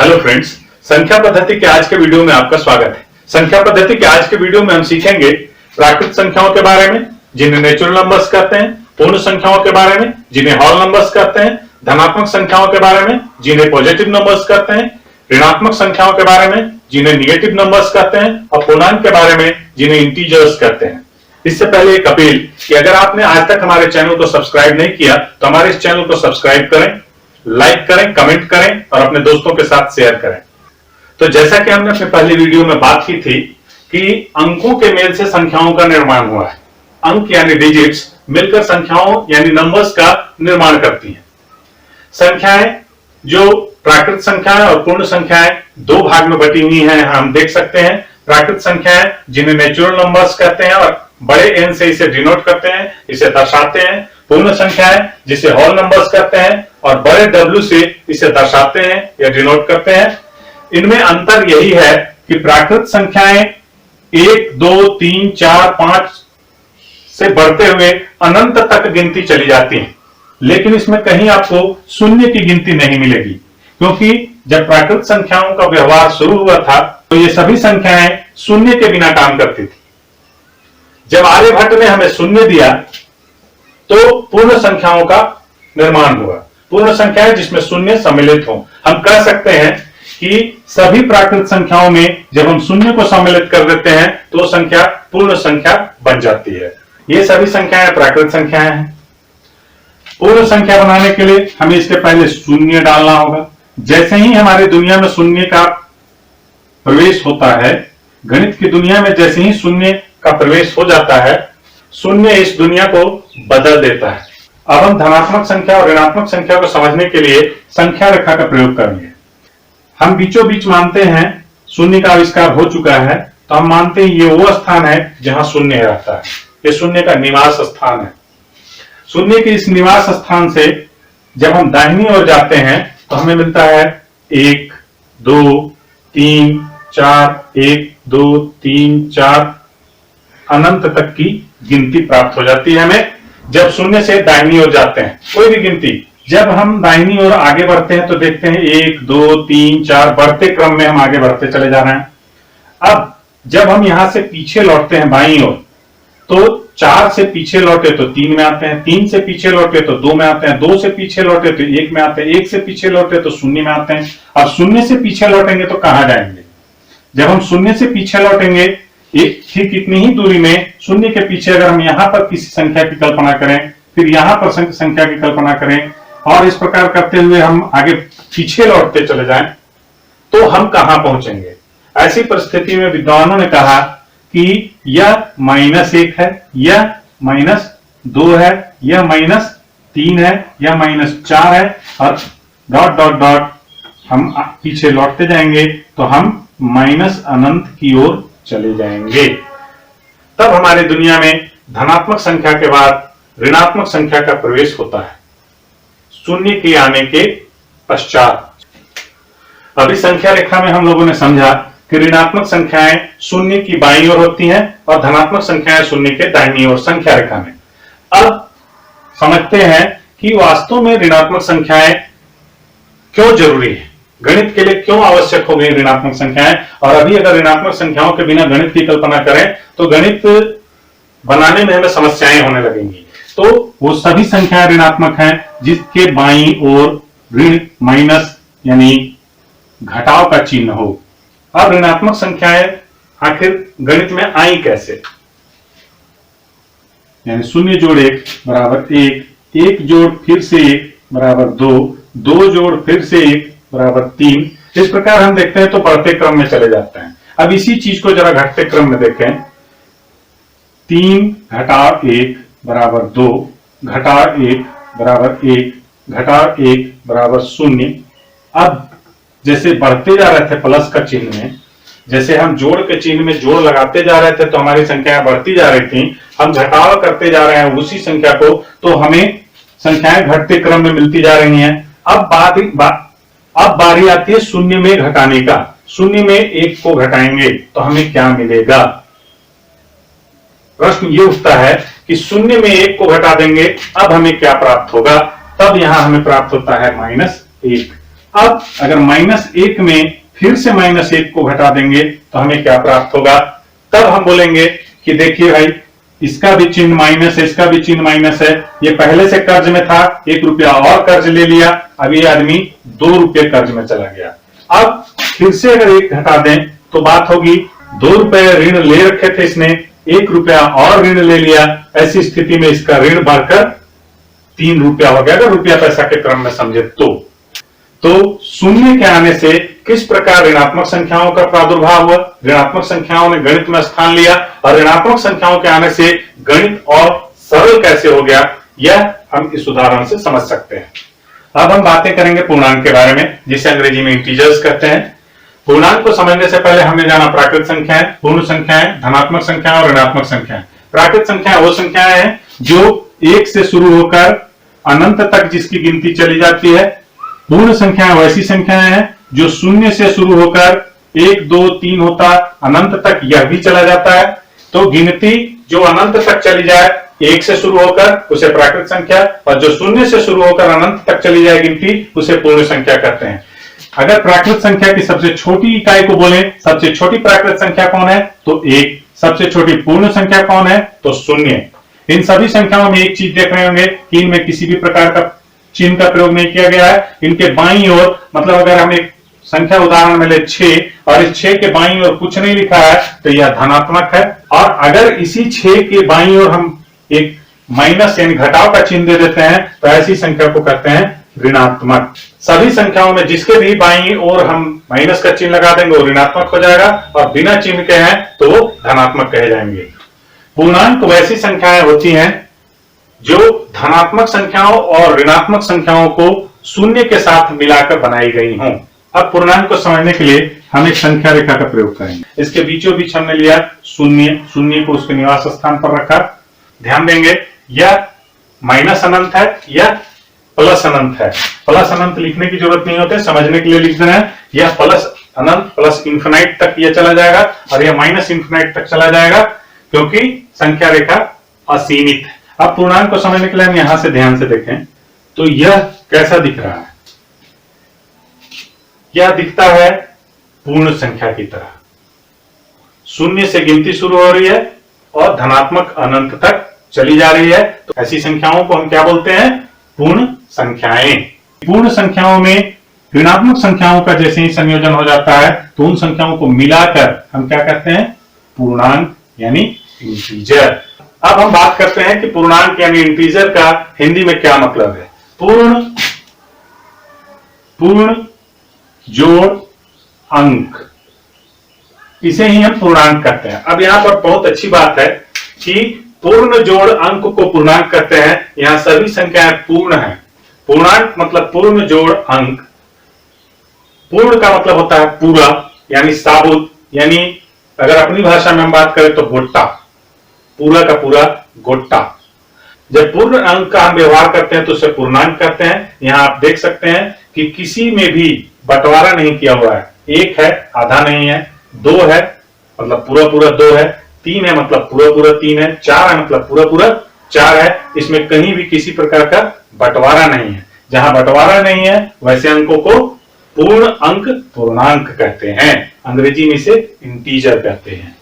Hello friends, संख्या पद्धति के आज के वीडियो में आपका स्वागत है। संख्या पद्धति के आज के वीडियो में हम सीखेंगे प्राकृत संख्याओं के बारे में, जिन्हें नेचुरल नंबर्स कहते हैं, पूर्ण संख्याओं के बारे में, जिन्हें होल नंबर्स कहते हैं, धनात्मक संख्याओं के बारे में, जिन्हें पॉजिटिव नंबर्स कहते हैं, ऋणात्मक संख्याओं के बारे में, जिन्हें निगेटिव नंबर्स कहते हैं, और पूर्णांक के बारे में, जिन्हें इंटीजर्स कहते हैं। इससे पहले एक अपील कि अगर आपने आज तक हमारे चैनल को सब्सक्राइब नहीं किया तो हमारे इस चैनल को सब्सक्राइब करें, लाइक करें, कमेंट करें और अपने दोस्तों के साथ शेयर करें। तो जैसा कि हमने अपने पहले वीडियो में बात की थी कि अंकों के मेल से संख्याओं का निर्माण हुआ है। अंक यानी डिजिट्स मिलकर संख्याओं यानी नंबर्स का निर्माण करती हैं। संख्याएं जो प्राकृत संख्याएं और पूर्ण संख्याएं दो भाग में बटी हुई हैं, हम देख सकते हैं। प्राकृत संख्याएं जिन्हें नेचुरल नंबर्स कहते हैं और बड़े एन से इसे डिनोट करते हैं, इसे दर्शाते हैं। पूर्ण संख्याएं जिसे होल नंबर्स कहते हैं और बड़े डब्ल्यू से इसे दर्शाते हैं या डिनोट करते हैं। इनमें अंतर यही है कि प्राकृत संख्याएं 1, 2, 3, 4, 5 से बढ़ते हुए अनंत तक गिनती चली जाती है, लेकिन इसमें कहीं आपको शून्य की गिनती नहीं मिलेगी, क्योंकि जब प्राकृत संख्याओं का व्यवहार शुरू हुआ था तो ये सभी संख्याएं शून्य के बिना काम करती थी। जब आर्यभट्ट ने हमें शून्य दिया तो पूर्ण संख्याओं का निर्माण हुआ। पूर्ण संख्याएं जिसमें शून्य सम्मिलित हो। हम कह सकते हैं कि सभी प्राकृत संख्याओं में जब हम शून्य को सम्मिलित कर देते हैं तो संख्या पूर्ण संख्या बन जाती है। ये सभी संख्याएं प्राकृत संख्याएं हैं। पूर्ण संख्या बनाने के लिए हमें इसके पहले शून्य डालना होगा। जैसे ही हमारी दुनिया में शून्य का प्रवेश होता है, गणित की दुनिया में जैसे ही शून्य का प्रवेश हो जाता है, शून्य इस दुनिया को बदल देता है। अब हम धनात्मक संख्या और ऋणात्मक संख्या को समझने के लिए संख्या रेखा का प्रयोग करेंगे। हम बीचों बीच मानते हैं शून्य का आविष्कार हो चुका है, तो हम मानते हैं ये वो स्थान है जहां शून्य रहता है। ये शून्य का निवास स्थान है। शून्य के इस निवास स्थान से जब हम दाहिनी ओर जाते हैं तो हमें मिलता है 1, 2, 3, 4, 1, 2, 3, 4 अनंत तक की गिनती प्राप्त हो जाती है हमें जब शून्य से दाहिनी ओर जाते हैं। कोई भी गिनती जब हम दाहिनी ओर आगे बढ़ते हैं तो देखते हैं 1, 2, 3, 4 बढ़ते क्रम में हम आगे बढ़ते चले जा रहे हैं। अब जब हम यहां से पीछे लौटते हैं बाईं ओर, तो 4 से पीछे लौटे तो 3 में आते हैं, 3 से पीछे लौटे तो 2 में आते हैं, 2 से पीछे लौटे तो 1 में आते हैं, 1 से पीछे लौटे तो 0 में आते हैं। अब 0 से पीछे लौटेंगे तो कहां जाएंगे? जब हम 0 से पीछे लौटेंगे ठीक इतनी ही दूरी में शून्य के पीछे अगर हम यहां पर किसी संख्या की कल्पना करें, फिर यहां पर संख्या की कल्पना करें और इस प्रकार करते हुए हम आगे पीछे लौटते चले जाएं, तो हम कहां पहुंचेंगे? ऐसी परिस्थिति में विद्वानों ने कहा कि यह -1 है, यह -2 है, यह -3 है, यह -4 है और डॉट डॉट डॉट हम पीछे लौटते जाएंगे तो हम अनंत की ओर चले जाएंगे। तब हमारी दुनिया में धनात्मक संख्या के बाद ऋणात्मक संख्या का प्रवेश होता है, शून्य के आने के पश्चात। अभी संख्या रेखा में हम लोगों ने समझा कि ऋणात्मक संख्याएं शून्य की बाईं ओर होती हैं और धनात्मक संख्याएं शून्य के दाहिनी ओर संख्या रेखा में। अब समझते हैं कि वास्तव में ऋणात्मक संख्याएं क्यों जरूरी है, गणित के लिए क्यों आवश्यक हो गई ऋणात्मक संख्याएं। और अभी अगर ऋणात्मक संख्याओं के बिना गणित की कल्पना करें तो गणित बनाने में हमें समस्याएं होने लगेंगी। तो वो सभी संख्याएं ऋणात्मक हैं जिसके बाईं ओर ऋण माइनस यानी घटाव का चिन्ह हो। अब ऋणात्मक संख्याएं आखिर गणित में आई कैसे? यानी 0 जोड़ 1 बराबर 1, 1 जोड़ फिर से 1 बराबर 2, 2 जोड़ फिर से 1 बराबर 3। इस प्रकार हम देखते हैं तो बढ़ते क्रम में चले जाते हैं। अब इसी चीज को जरा घटते क्रम में देखें। 3 घटाव 1 बराबर 2, घटाव 1 बराबर 1, घटाव 1 बराबर 0। अब जैसे बढ़ते जा रहे थे प्लस का चिन्ह में, जैसे हम जोड़ के चिन्ह में जोड़ लगाते जा रहे थे तो हमारी संख्याएं बढ़ती जा रही थी। हम घटाव करते जा रहे हैं उसी संख्या को, तो हमें संख्याएं घटते क्रम में मिलती जा रही हैं। अब बारी आती है शून्य में घटाने का। शून्य में 1 को घटाएंगे तो हमें क्या मिलेगा? प्रश्न ये उठता है कि शून्य में 1 को घटा देंगे, अब हमें क्या प्राप्त होगा? तब यहां हमें प्राप्त होता है -1। अब अगर -1 में फिर से -1 को घटा देंगे तो हमें क्या प्राप्त होगा? तब हम बोलेंगे कि देखिए भाई, इसका भी चिन्ह माइनस है, इसका भी चिन्ह माइनस है। ये पहले से कर्ज में था, 1 रुपया और कर्ज ले लिया, अब ये आदमी 2 रुपये कर्ज में चला गया। अब फिर से अगर 1 घटा दें तो बात होगी 2 रुपये ऋण ले रखे थे इसने, 1 रुपया और ऋण ले लिया। ऐसी स्थिति में इसका ऋण बढ़कर 3 रुपया हो गया, अगर रुपया पैसा के क्रम में समझे तो शून्य के आने से किस प्रकार ऋणात्मक संख्याओं का प्रादुर्भाव हुआ, ऋणात्मक संख्याओं ने गणित में स्थान लिया, और ऋणात्मक संख्याओं के आने से गणित और सरल कैसे हो गया, यह हम इस उदाहरण से समझ सकते हैं। अब हम बातें करेंगे पूर्णांक के बारे में, जिसे अंग्रेजी में इंटीजर्स कहते हैं। पूर्णांक को समझने से पहले हमने जाना प्राकृत संख्याएं, पूर्ण संख्याएं, धनात्मक संख्याएं और ऋणात्मक संख्याएं। प्राकृत संख्याएं वो संख्याएं हैं जो 1 से शुरू होकर अनंत तक जिसकी गिनती चली जाती है। पूर्ण संख्याएं वैसी संख्याएं हैं जो 0 से शुरू होकर 1, 2, 3 होता अनंत तक यह भी चला जाता है। तो गिनती जो अनंत तक चली जाए 1 से शुरू होकर उसे प्राकृत संख्या, और जो 0 से शुरू होकर अनंत तक चली जाए गिनती उसे पूर्ण संख्या कहते हैं। अगर प्राकृत संख्या की सबसे छोटी इकाई को बोले, सबसे छोटी प्राकृत संख्या कौन है, तो 1। सबसे छोटी पूर्ण संख्या कौन है, तो 0। इन सभी संख्याओं में एक चीज देख रहे होंगे कि इनमें किसी भी प्रकार का चिन्ह का प्रयोग नहीं किया गया है। इनके बाईं ओर, मतलब अगर हम एक संख्या उदाहरण में ले 6 और इस 6 के बाईं ओर कुछ नहीं लिखा है तो यह धनात्मक है, और अगर इसी 6 के बाईं ओर हम एक माइनस यानी घटाव का चिन्ह दे देते हैं तो ऐसी संख्या को कहते हैं ऋणात्मक। सभी संख्याओं में जिसके भी बाईं ओर हम माइनस का चिन्ह लगा देंगे वो ऋणात्मक हो जाएगा, और बिना चिन्ह के हैं तो वो धनात्मक कहे जाएंगे। पूर्णांक वैसी संख्याएं होती हैं जो धनात्मक संख्याओं और ऋणात्मक संख्याओं को 0 के साथ मिलाकर बनाई गई हों। अब पूर्णांक को समझने के लिए हम एक संख्या रेखा का प्रयोग करेंगे। इसके बीचों बीच हमने लिया 0 को उसके निवास स्थान पर रखा। ध्यान देंगे यह माइनस अनंत है या प्लस अनंत है। प्लस अनंत लिखने की जरूरत नहीं होती, समझने के लिए लिख देना है। यह प्लस अनंत प्लस इंफिनाइट तक यह चला जाएगा और यह माइनस इंफिनाइट तक चला जाएगा, क्योंकि संख्या रेखा असीमित है। अब पूर्णांक को समझने के लिए हम यहां से ध्यान से देखें तो यह कैसा दिख रहा है। यह दिखता है पूर्ण संख्या की तरह। 0 से गिनती शुरू हो रही है और धनात्मक अनंत तक चली जा रही है, तो ऐसी संख्याओं को हम क्या बोलते हैं? पूर्ण संख्याएं। पूर्ण संख्याओं में ऋणात्मक संख्याओं का जैसे ही संयोजन हो जाता है तो उन संख्याओं को मिलाकर हम क्या कहते हैं? पूर्णांक यानी इंटीजर। अब हम बात करते हैं कि पूर्णांक यानी इंटीजर का हिंदी में क्या मतलब है। पूर्ण जोड़ अंक, इसे ही हम पूर्णांक कहते हैं। अब यहां पर बहुत अच्छी बात है कि पूर्ण जोड़ अंक को पूर्णांक कहते हैं। यहां सभी संख्याएं पूर्ण हैं। पूर्णांक मतलब पूर्ण जोड़ अंक। पूर्ण का मतलब होता है पूरा यानी साबुत, यानी अगर अपनी भाषा में हम बात करें तो गोट्टा, पूरा का पूरा गोट्टा। जब पूर्ण अंक का हम व्यवहार करते हैं तो उसे पूर्णांक कहते हैं। यहां आप देख सकते हैं कि किसी में भी बंटवारा नहीं किया हुआ है। 1 है आधा नहीं है, 2 है मतलब पूरा पूरा 2 है, 3 है मतलब पूरा पूरा 3 है, 4 है मतलब पूरा पूरा 4 है। इसमें कहीं भी किसी प्रकार का बंटवारा नहीं है। जहां बंटवारा नहीं है वैसे अंकों को पूर्ण अंक पूर्णांक कहते हैं। अंग्रेजी में इसे इंटीजर कहते हैं।